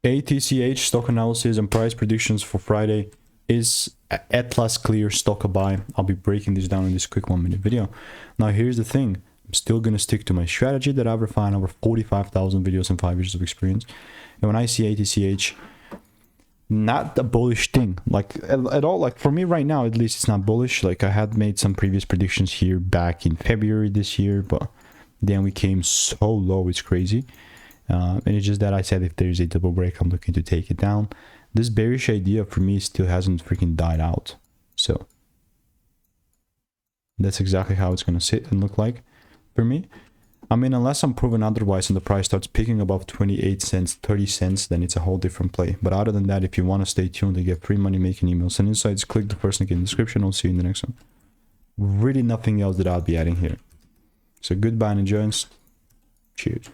ATCH stock analysis and price predictions for Friday is Atlasclear stock a buy. I'll be breaking this down in this quick 1-minute video. Now here's the thing, I'm still gonna stick to my strategy that I've refined over 45,000 videos and 5 years of experience. And when I see ATCH, not a bullish thing, like at all, like for me right now at least, it's not bullish. Like I had made some previous predictions here back in February this year, but then we came so low, it's crazy. And it's just that I said if there's a double break, I'm looking to take it down. This bearish idea for me still hasn't freaking died out. So that's exactly how it's going to sit and look like for me. I mean, unless I'm proven otherwise and the price starts picking above 28 cents, 30 cents, then it's a whole different play. But other than that, if you want to stay tuned to get free money making emails and insights, click the first link in the description. I'll see you in the next one. Really nothing else that I'll be adding here. So goodbye and enjoy. Cheers.